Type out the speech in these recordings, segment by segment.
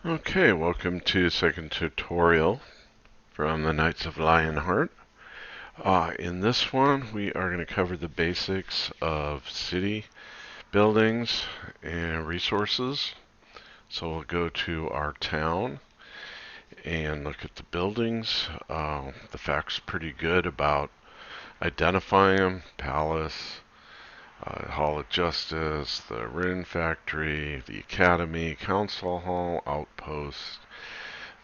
Okay, welcome to the second tutorial from the Knights of Lionheart. In this one, we are going to cover the basics of city buildings and resources. So we'll go to our town and look at the buildings. The facts are pretty good about identifying them. Palace, Hall of Justice, the Rune Factory, the Academy, Council Hall, Outpost,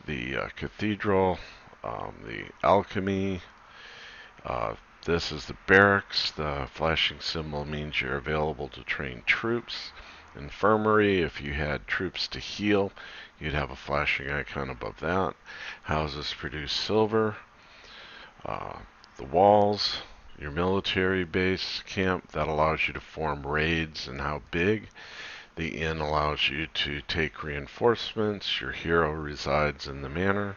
the Cathedral, the Alchemy. Uh, this is the barracks. The flashing symbol means you're available to train troops. Infirmary, if you had troops to heal, you'd have a flashing icon above that. Houses produce silver. Uh, the walls, your military base camp, that allows you to form raids and how big. The inn allows you to take reinforcements. Your hero resides in the manor.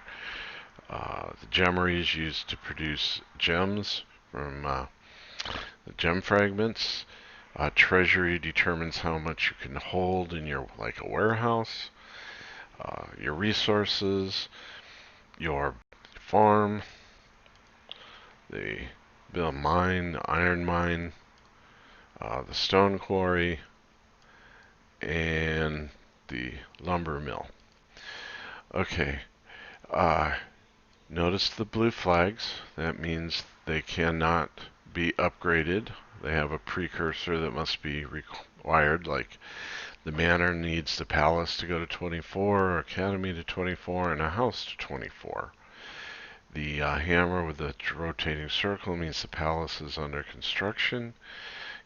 The gemmery is used to produce gems from the gem fragments. Treasury determines how much you can hold in your, like a warehouse. Your resources, your farm, the mine, the iron mine, the stone quarry, and the lumber mill. Okay, uh, notice the blue flags. That means they cannot be upgraded. They have a precursor that must be required, like the manor needs the palace to go to 24, academy to 24, and a house to 24. The hammer with the rotating circle means the palace is under construction.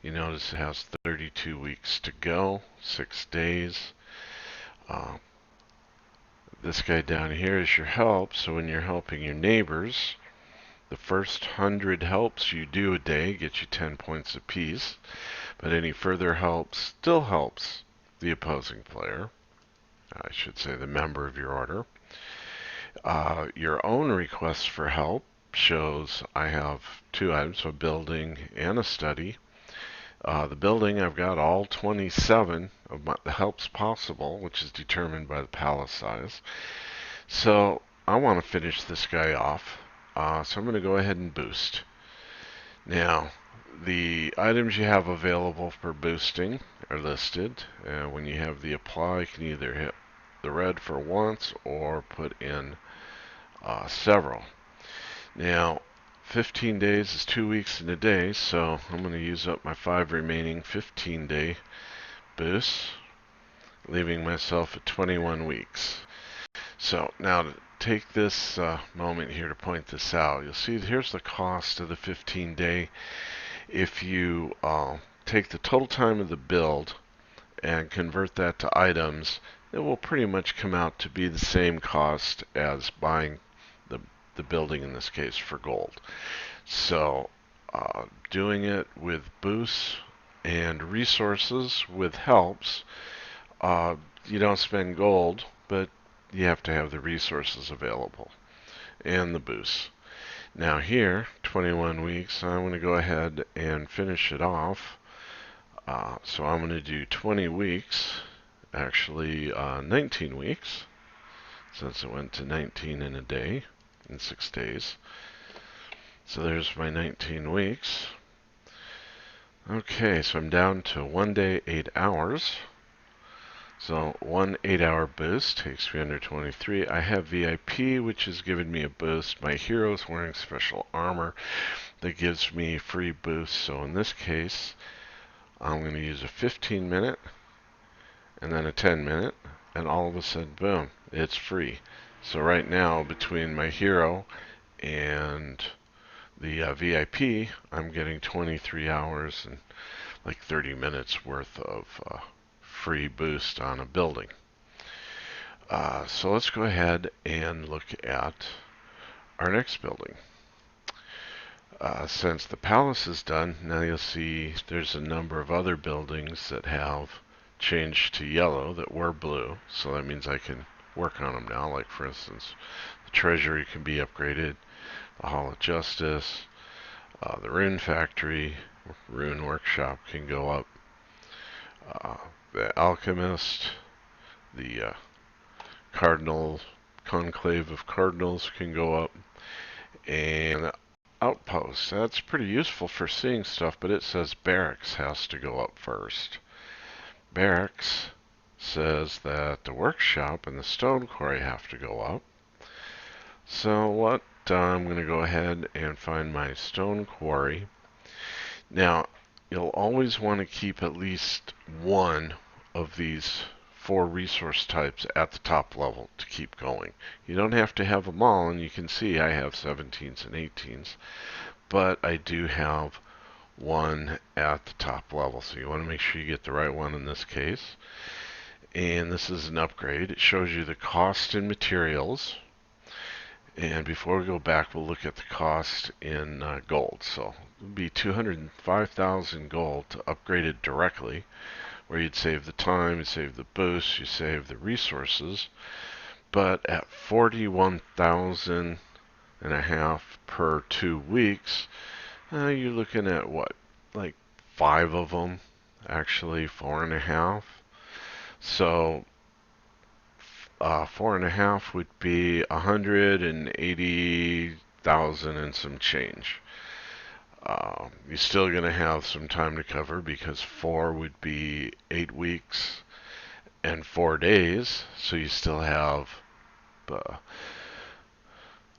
You notice it has 32 weeks to go, 6 days. Uh, this guy down here is your help, so when you're helping your neighbors, the first 100 helps you do a day get you 10 points apiece, but any further help still helps the opposing player. I should say the member of your order. Your own request for help shows I have two items, a building and a study. The building, I've got all 27 of the helps possible, which is determined by the palace size. So I want to finish this guy off. So I'm going to go ahead and boost. Now, the items you have available for boosting are listed. When you have the apply, you can either hit the red for once or put in several. Now, 15 days is 2 weeks and a day, so I'm going to use up my 5 remaining 15-day boosts, leaving myself at 21 weeks. So now to take this moment here to point this out, you'll see here's the cost of the 15-day. If you take the total time of the build and convert that to items, it will pretty much come out to be the same cost as buying the building, in this case, for gold. So doing it with boosts and resources with helps, you don't spend gold, but you have to have the resources available and the boosts. Now here, 21 weeks, I'm going to go ahead and finish it off. So I'm going to do 20 weeks, actually 19 weeks, since it went to 19 in a day, in 6 days. So there's my 19 weeks. Okay, so I'm down to 1 day, 8 hours. So one 8-hour boost takes me under 23. I have VIP, which has given me a boost. My hero's wearing special armor that gives me free boosts. So in this case, I'm going to use a 15-minute and then a 10-minute, and all of a sudden, boom, it's free. So right now, between my hero and the VIP, I'm getting 23 hours and like 30 minutes worth of free boost on a building. So let's go ahead and look at our next building. Since the palace is done, now you'll see there's a number of other buildings that have changed to yellow that were blue. So that means I can work on them now. Like for instance, the treasury can be upgraded, the Hall of Justice, the Rune Factory, Rune Workshop can go up, the Alchemist, the cardinal conclave of cardinals can go up, and outpost. That's pretty useful for seeing stuff, but it says barracks has to go up first. Barracks says that the workshop and the stone quarry have to go up. So what I'm going to go ahead and find my stone quarry. Now, you'll always want to keep at least one of these 4 resource types at the top level to keep going. You don't have to have them all, and you can see I have 17s and 18s, but I do have one at the top level, so you want to make sure you get the right one in this case. And this is an upgrade. It shows you the cost in materials. And before we go back, we'll look at the cost in gold. So it would be 205,000 gold to upgrade it directly, where you'd save the time, you save the boost, you save the resources. But at 41,000 and a half per 2 weeks, you're looking at what, like 5 of them, actually 4.5. So 4.5 would be 180,000 and some change. You're still going to have some time to cover because 4 would be 8 weeks and 4 days, so you still have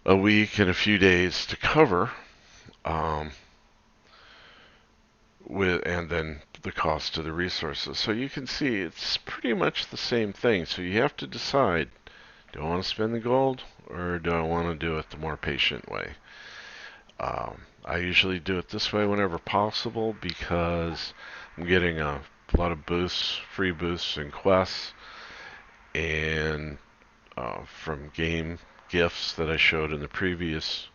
a week and a few days to cover. And then the cost of the resources. So you can see it's pretty much the same thing. So you have to decide, do I want to spend the gold or do I want to do it the more patient way? I usually do it this way whenever possible because I'm getting a lot of boosts, free boosts and quests, and from game gifts that I showed in the previous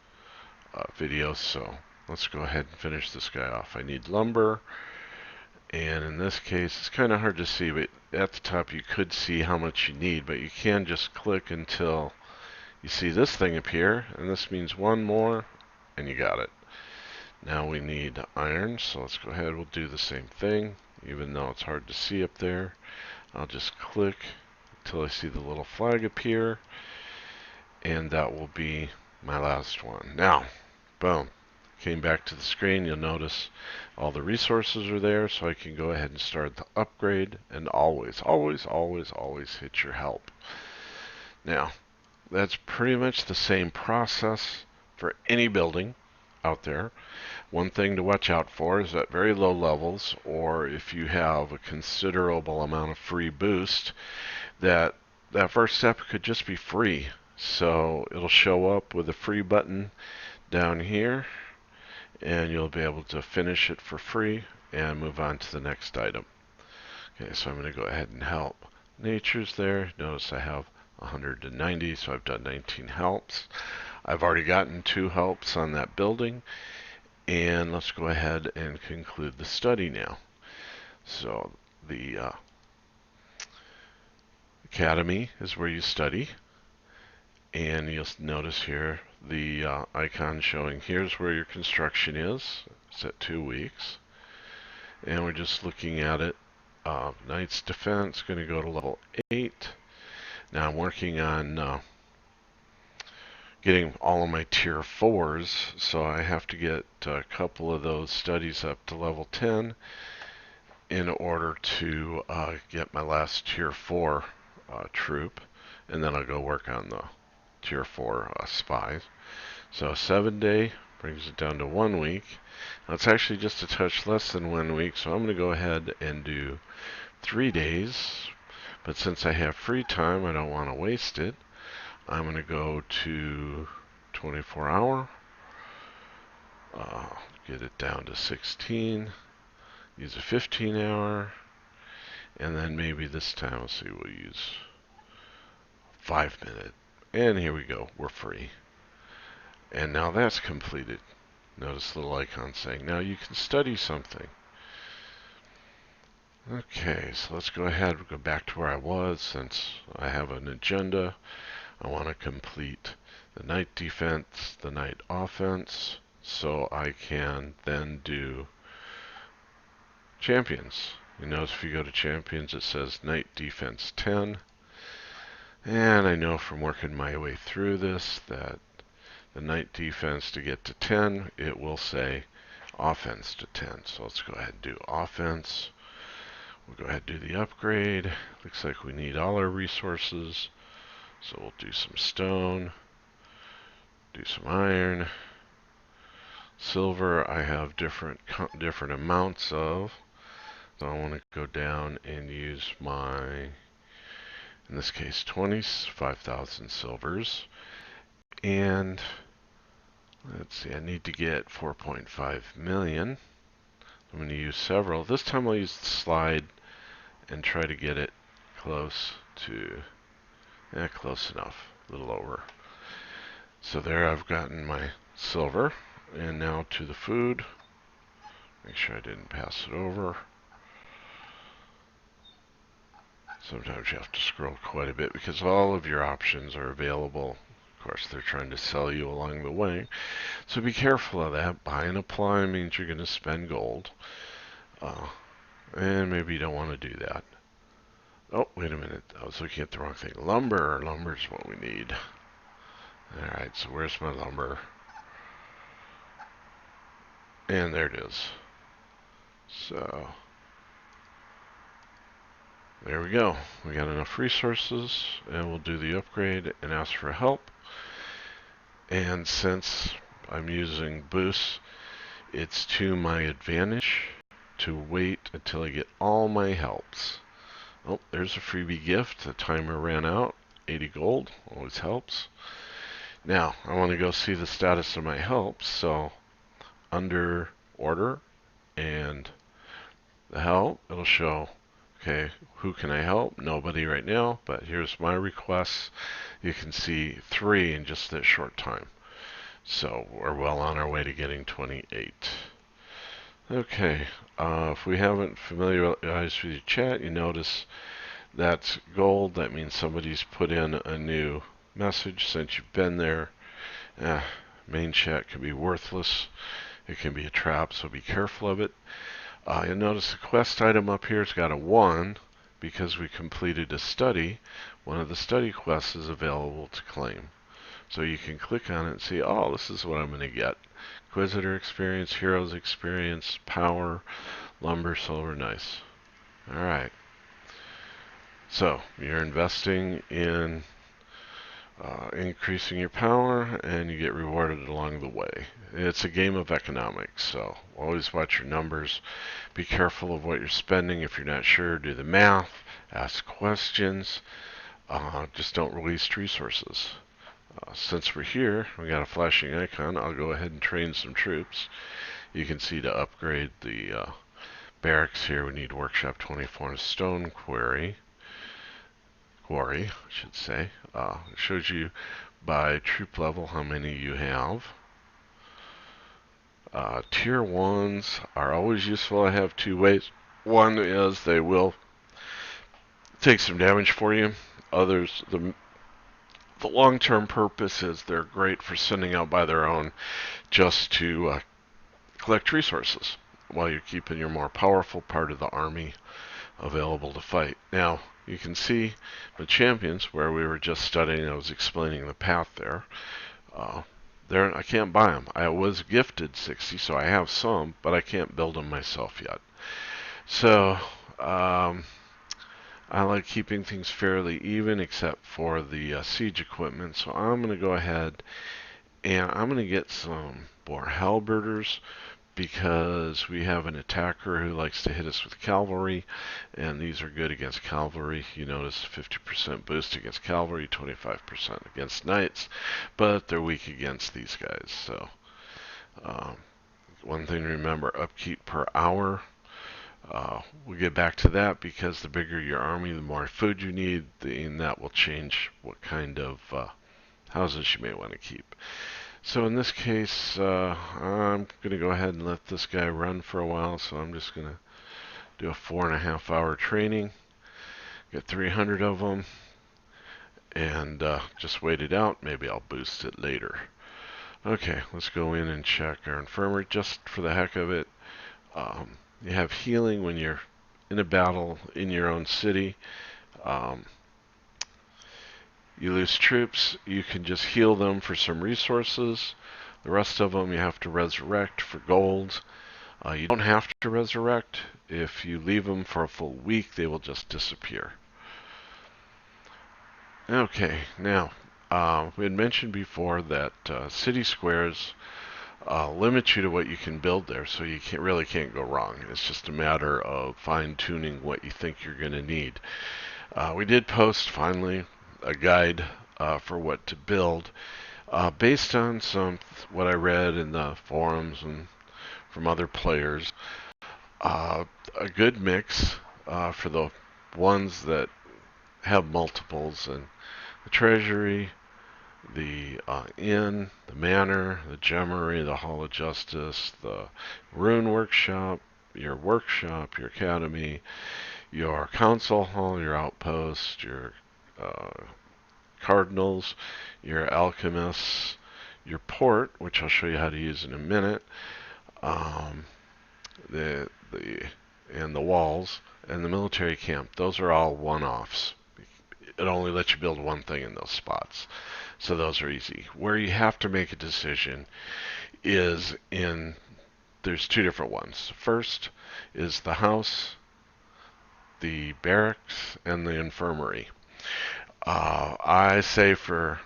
video. So let's go ahead and finish this guy off. I need lumber. And in this case, it's kind of hard to see, but at the top you could see how much you need, but you can just click until you see this thing appear, and this means one more, and you got it. Now we need iron, so let's go ahead, we'll do the same thing, even though it's hard to see up there. I'll just click until I see the little flag appear, and that will be my last one. Now, boom. Came back to the screen, you'll notice all the resources are there, so I can go ahead and start the upgrade, and always, always, always, always hit your help. Now, that's pretty much the same process for any building out there. One thing to watch out for is at very low levels, or if you have a considerable amount of free boost, that first step could just be free. So it'll show up with a free button down here, and you'll be able to finish it for free and move on to the next item. Okay, so I'm going to go ahead and help. Nature's there. Notice I have 190, so I've done 19 helps. I've already gotten 2 helps on that building, and let's go ahead and conclude the study now. So the academy is where you study, and you'll notice here the icon showing here's where your construction is. It's at 2 weeks, and we're just looking at it. Knight's defense going to go to level 8. Now I'm working on getting all of my tier 4s, so I have to get a couple of those studies up to level 10 in order to get my last tier 4 troop, and then I'll go work on the tier 4 spies. So 7-day brings it down to 1 week. Now it's actually just a touch less than 1 week, so I'm going to go ahead and do 3 days. But since I have free time, I don't want to waste it. I'm going to go to 24 hour, get it down to 16, use a 15 hour, and then maybe this time, let's see, we'll use 5 minute. And here we go, we're free. And now that's completed. Notice the little icon saying, now you can study something. Okay, so let's go ahead and go back to where I was. Since I have an agenda, I want to complete the night defense, the night offense, so I can then do champions. You notice if you go to champions, it says night defense 10. And I know from working my way through this that the knight defense to get to 10, it will say offense to 10. So let's go ahead and do offense. We'll go ahead and do the upgrade. Looks like we need all our resources. So we'll do some stone, do some iron. Silver I have different amounts of. So I want to go down and use my, in this case, 25,000 silvers. And let's see, I need to get 4.5 million. I'm going to use several. This time I'll use the slide and try to get it close to, close enough, a little over. So there I've gotten my silver. And now to the food. Make sure I didn't pass it over. Sometimes you have to scroll quite a bit because all of your options are available. Of course, they're trying to sell you along the way. So be careful of that. Buy and apply means you're going to spend gold. And maybe you don't want to do that. Oh, wait a minute. I was looking at the wrong thing. Lumber. Lumber's what we need. Alright, so where's my lumber? And there it is. So, there we go. We got enough resources, and we'll do the upgrade and ask for help. And since I'm using boosts, it's to my advantage to wait until I get all my helps. Oh, there's a freebie gift. The timer ran out. 80 gold. Always helps. Now, I want to go see the status of my helps. So, under order and the help, it'll show, okay, who can I help? Nobody right now, but here's my requests. You can see 3 in just that short time. So, we're well on our way to getting 28. Okay, if we haven't familiarized with your chat, you notice that's gold. That means somebody's put in a new message since you've been there. Main chat can be worthless. It can be a trap, so be careful of it. You'll notice the quest item up here has got a 1 because we completed a study. One of the study quests is available to claim. So you can click on it and see, oh, this is what I'm going to get. Inquisitor experience, Heroes experience, power, lumber, silver, nice. Alright. So, you're investing in increasing your power, and you get rewarded along the way. It's a game of economics, so always watch your numbers. Be careful of what you're spending. If you're not sure, do the math, ask questions. Just don't waste resources. Since we're here, we got a flashing icon. I'll go ahead and train some troops. You can see to upgrade the barracks here, we need Workshop 24 and Stone Quarry. I should say. It shows you by troop level how many you have. Tier 1s are always useful. I have 2 ways. One is they will take some damage for you. Others, the long-term purpose is they're great for sending out by their own just to collect resources while you're keeping your more powerful part of the army available to fight. Now, you can see the champions where we were just studying. I was explaining the path there. There, I can't buy them. I was gifted 60, so I have some, but I can't build them myself yet. So, I like keeping things fairly even except for the siege equipment. So I'm going to go ahead and I'm going to get some more halberders because we have an attacker who likes to hit us with cavalry, and these are good against cavalry. You notice 50% boost against cavalry, 25% against knights, but they're weak against these guys. So one thing to remember, upkeep per hour. We'll get back to that because the bigger your army, the more food you need, and that will change what kind of houses you may want to keep. So in this case, I'm going to go ahead and let this guy run for a while, so I'm just going to do a 4.5-hour training, get 300 of them, and just wait it out. Maybe I'll boost it later. Okay, let's go in and check our infirmary just for the heck of it. You have healing when you're in a battle in your own city. You lose troops, you can just heal them for some resources. The rest of them you have to resurrect for gold. You don't have to resurrect. If you leave them for a full week, they will just disappear. Okay, now, we had mentioned before that city squares limit you to what you can build there, so you really can't go wrong. It's just a matter of fine-tuning what you think you're going to need. We did post, finally, a guide for what to build based on what I read in the forums and from other players. Uh, a good mix for the ones that have multiples, and the treasury, the inn, the manor, the gemmery, the hall of justice, the rune workshop, your academy, your council hall, your outpost, your cardinals, your alchemists, your port, which I'll show you how to use in a minute, um, the and the walls, and the military camp. Those are all one-offs. It only lets you build one thing in those spots. So those are easy. Where you have to make a decision is there's two different ones. First is the house, the barracks, and the infirmary. I say for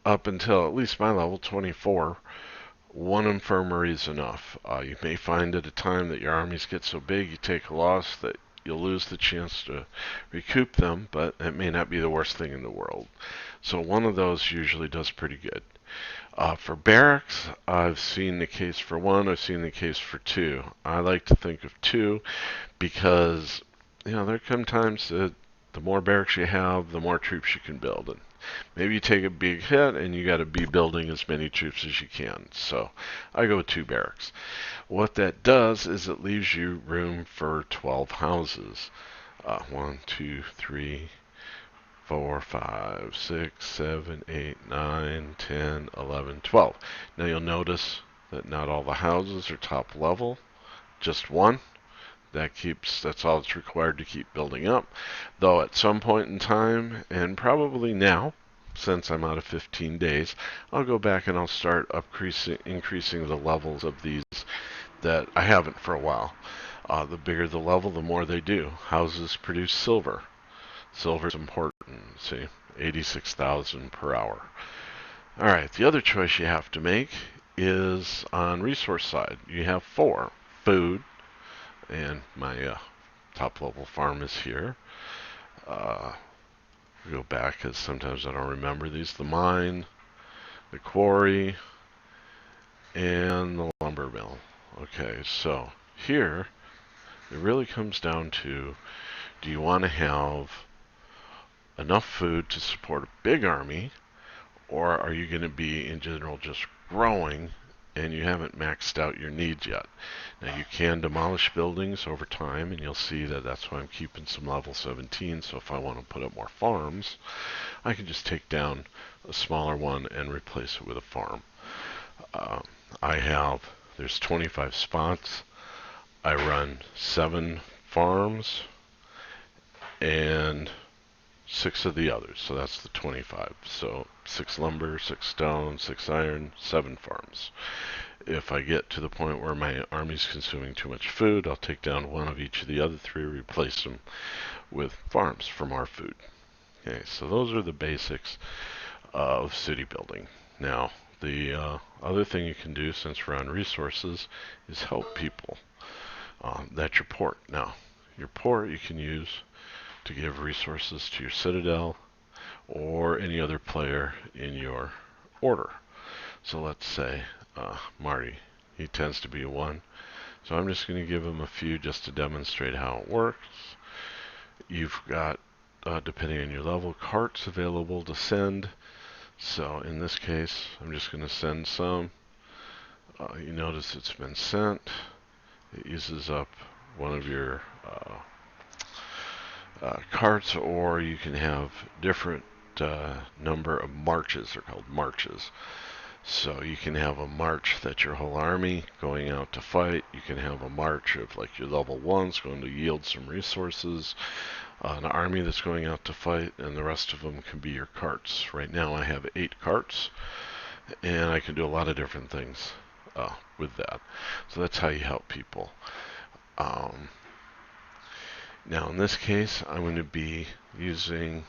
up until at least my level 24, one infirmary is enough. You may find at a time that your armies get so big you take a loss that you'll lose the chance to recoup them, but it may not be the worst thing in the world. So one of those usually does pretty good. For barracks, I've seen the case for one, I've seen the case for two. I like to think of two because, there come times that the more barracks you have, the more troops you can build. And maybe you take a big hit and you got to be building as many troops as you can. So I go with two barracks. What that does is it leaves you room for 12 houses. 1, 2, 3, 4, 5, 6, 7, 8, 9, 10, 11, 12. Now you'll notice that not all the houses are top level, just one. That's all it's required to keep building up. Though at some point in time, and probably now, since I'm out of 15 days, I'll go back and I'll start increasing the levels of these that I haven't for a while. The bigger the level, the more they do. Houses produce silver. Silver is important. See, 86,000 per hour. All right, the other choice you have to make is on resource side. You have 4: food, and my top level farm is here. Go back because sometimes I don't remember these. The mine, the quarry, and the lumber mill. Okay, so here it really comes down to, do you want to have enough food to support a big army, or are you going to be in general just growing and you haven't maxed out your needs yet? Now you can demolish buildings over time, and you'll see that that's why I'm keeping some level 17, so if I want to put up more farms, I can just take down a smaller one and replace it with a farm. There's 25 spots. I run 7 farms and 6 of the others, so that's the 25. So 6 lumber, 6 stone, 6 iron, 7 farms. If I get to the point where my army's consuming too much food, I'll take down one of each of the other 3, replace them with farms from our food. Okay, so those are the basics of city building. Now, the other thing you can do, since we're on resources, is help people. That's your port. Now, your port you can use to give resources to your citadel or any other player in your order. So let's say Marty, he tends to be a 1. So I'm just going to give him a few just to demonstrate how it works. You've got, depending on your level, carts available to send. So in this case, I'm just going to send some. You notice it's been sent. It uses up one of your carts, or you can have different number of marches. They're called marches. So you can have a march that's your whole army going out to fight. You can have a march of like your level 1s going to yield some resources. an army that's going out to fight, and the rest of them can be your carts. Right now I have 8 carts, and I can do a lot of different things with that. So that's how you help people. Um, Now in this case, I'm going to be using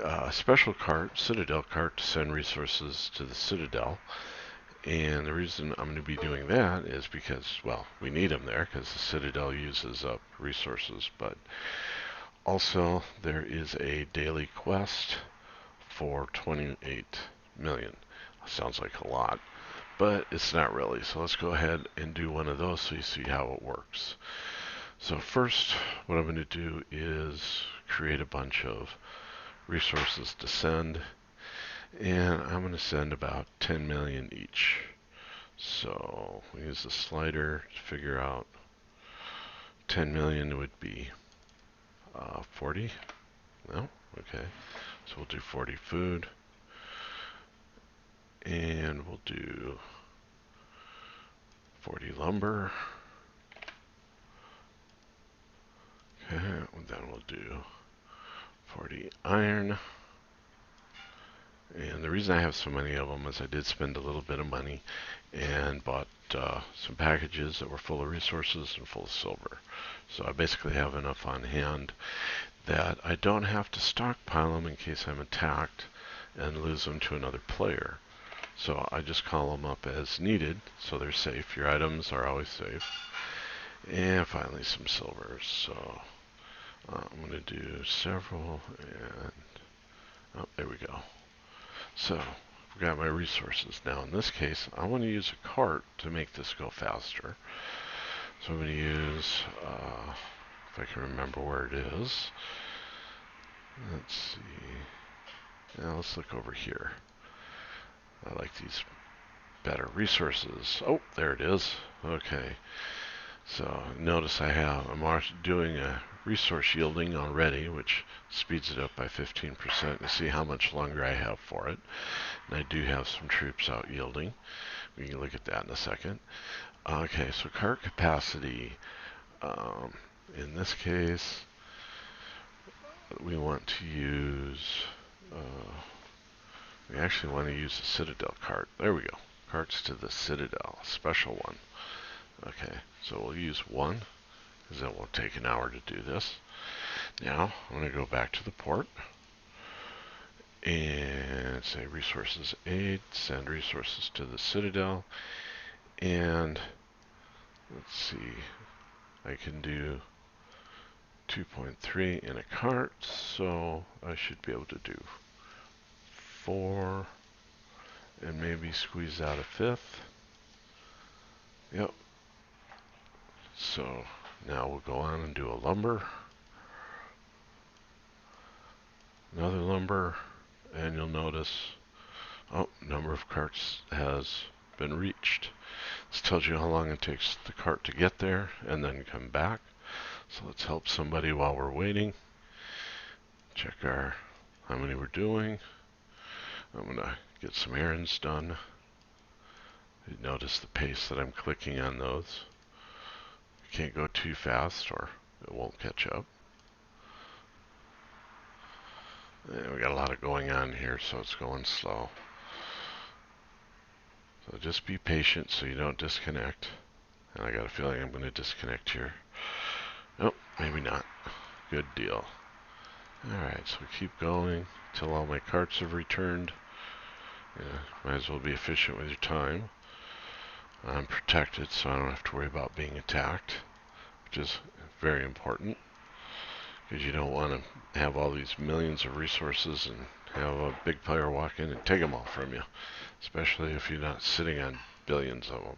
a special cart, Citadel cart, to send resources to the Citadel. And the reason I'm going to be doing that is because, well, we need them there because the Citadel uses up resources, but also there is a daily quest for 28 million. Sounds like a lot, but it's not really. So let's go ahead and do one of those so you see how it works. So first, what I'm going to do is create a bunch of resources to send, and I'm going to send about 10 million each. So we use the slider to figure out 10 million would be 40. No? Okay. So we'll do 40 food, and we'll do 40 lumber. Okay, and then we'll do 40 iron. And the reason I have so many of them is I did spend a little bit of money and bought some packages that were full of resources and full of silver. So I basically have enough on hand that I don't have to stockpile them in case I'm attacked and lose them to another player. So I just call them up as needed, so they're safe. Your items are always safe. And finally some silver. So I'm going to do several, and oh, there we go. So I've got my resources. Now in this case, I want to use a cart to make this go faster. So I'm going to use, if I can remember where it is. Let's see. Now let's look over here. I like these better resources. Oh, there it is. Okay. So notice I'm doing a resource yielding already, which speeds it up by 15%. You see how much longer I have for it. And I do have some troops out yielding. We can look at that in a second. Okay, so cart capacity. In this case, we want to use, we actually want to use the Citadel cart. There we go. Carts to the Citadel, special one. Okay, so we'll use one, because it will take an hour to do this. Now, I'm going to go back to the port, and say resources aid, send resources to the Citadel, and let's see, I can do 2.3 in a cart, so I should be able to do 4, and maybe squeeze out a 5th. Yep. So now we'll go on and do a lumber, another lumber, and you'll notice, oh, number of carts has been reached. This tells you how long it takes the cart to get there and then come back. So let's help somebody while we're waiting. Check how many we're doing. I'm gonna get some errands done. You notice the pace that I'm clicking on those. You can't go too fast or it won't catch up. And we got a lot of going on here, so it's going slow. So just be patient so you don't disconnect. And I got a feeling I'm going to disconnect here. Oh, maybe not. Good deal. Alright, so keep going until all my carts have returned. Yeah, might as well be efficient with your time. I'm protected, so I don't have to worry about being attacked, which is very important, because you don't want to have all these millions of resources and have a big player walk in and take them all from you, especially if you're not sitting on billions of them.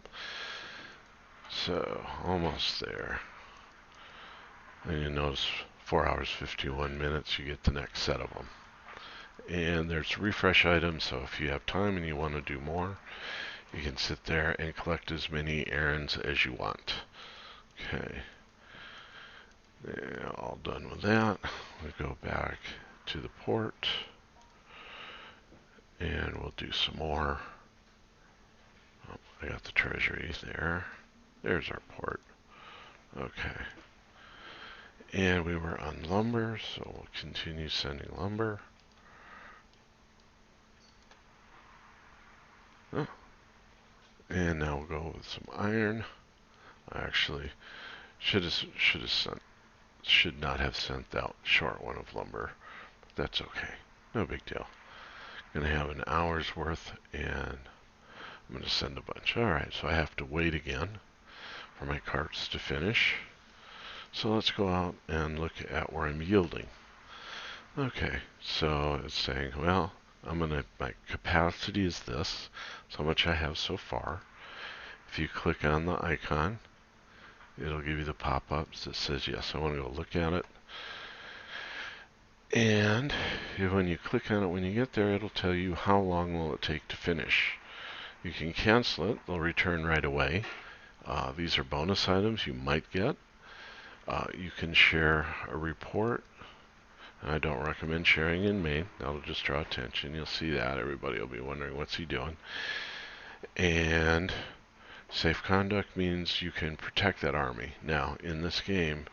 So, almost there. And you notice 4 hours 51 minutes, you get the next set of them. And there's refresh items, so if you have time and you want to do more, you can sit there and collect as many errands as you want. Okay. Yeah, all done with that. We go back to the port, and we'll do some more. Oh, I got the treasury there. There's our port. Okay. And we were on lumber, so we'll continue sending lumber. Oh. And now we'll go with some iron. I actually should not have sent that short one of lumber, but that's okay. No big deal. Gonna have an hour's worth, and I'm gonna send a bunch. Alright, so I have to wait again for my carts to finish. So let's go out and look at where I'm yielding. Okay, so it's saying, well, my capacity is this. It's how much I have so far. If you click on the icon, it'll give you the pop-ups that says, yes, I want to go look at it. And when you click on it, when you get there, it'll tell you how long will it take to finish. You can cancel it. They'll return right away. These are bonus items you might get. You can share a report. I don't recommend sharing in main. That'll just draw attention. You'll see that. Everybody will be wondering, what's he doing? And safe conduct means you can protect that army. Now, in this game,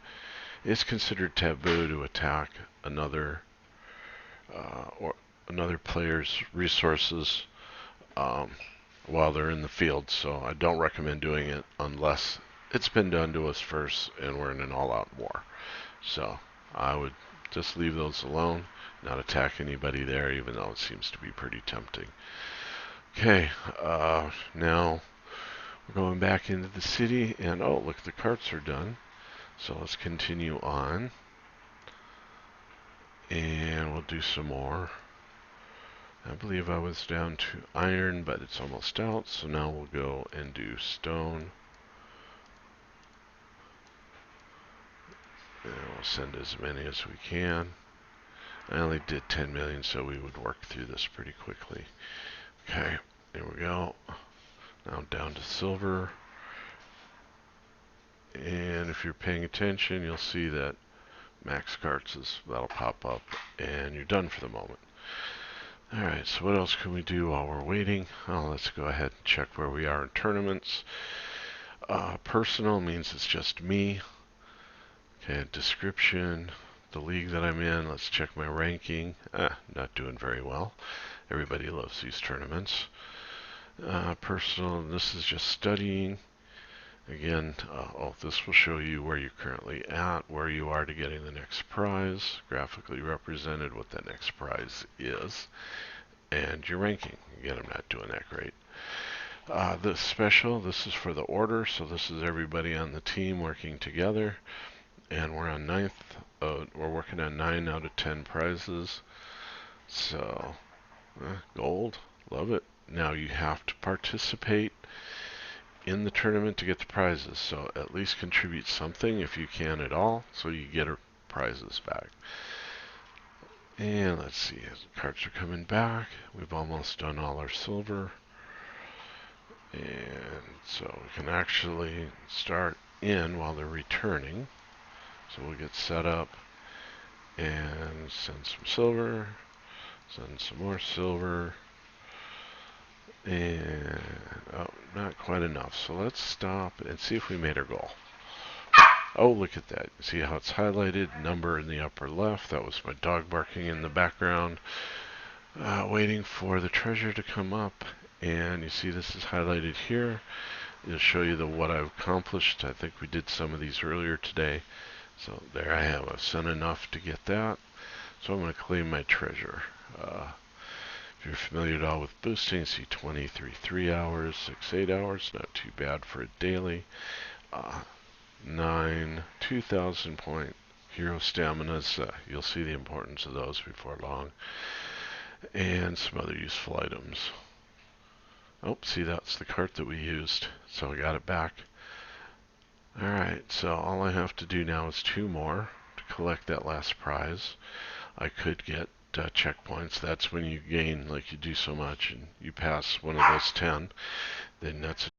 it's considered taboo to attack another player's resources while they're in the field. So I don't recommend doing it unless it's been done to us first and we're in an all-out war. So I would just leave those alone, not attack anybody there, even though it seems to be pretty tempting. Okay, now we're going back into the city, and oh, look, the carts are done. So let's continue on, and we'll do some more. I believe I was down to iron, but it's almost out, so now we'll go and do stone. And we'll send as many as we can. I only did 10 million, so we would work through this pretty quickly. Okay, there we go. Now down to silver. And if you're paying attention, you'll see that max carts that'll pop up, and you're done for the moment. Alright, so what else can we do while we're waiting? Oh, let's go ahead and check where we are in tournaments. Personal means it's just me. Okay, description, the league that I'm in. Let's check my ranking. Not doing very well. Everybody loves these tournaments. Personal, this is just studying. Again, this will show you where you're currently at, where you are to getting the next prize, graphically represented what that next prize is, and your ranking. Again, I'm not doing that great. The special, this is for the order, so this is everybody on the team working together, and we're on 9th. We're working on 9 out of 10 prizes, so gold, love it. Now you have to participate in the tournament to get the prizes, so at least contribute something if you can at all, so you get prizes back. And let's see, the cards are coming back. We've almost done all our silver, and so we can actually start in while they're returning. So we'll get set up and send some silver, send some more silver, and not quite enough. So let's stop and see if we made our goal. Oh, look at that. See how it's highlighted? Number in the upper left. That was my dog barking in the background. Waiting for the treasure to come up. And you see this is highlighted here. It'll show you what I've accomplished. I think we did some of these earlier today. So there I have. I've sent enough to get that. So I'm going to claim my treasure. If you're familiar at all with boosting, see 23 3 hours, 6 8 hours, not too bad for a daily. 9 2,000 point hero staminas. You'll see the importance of those before long. And some other useful items. Oh, see, that's the cart that we used, so I got it back. Alright, so all I have to do now is 2 more to collect that last prize. I could get checkpoints. That's when you gain, like you do so much and you pass one of those 10, then that's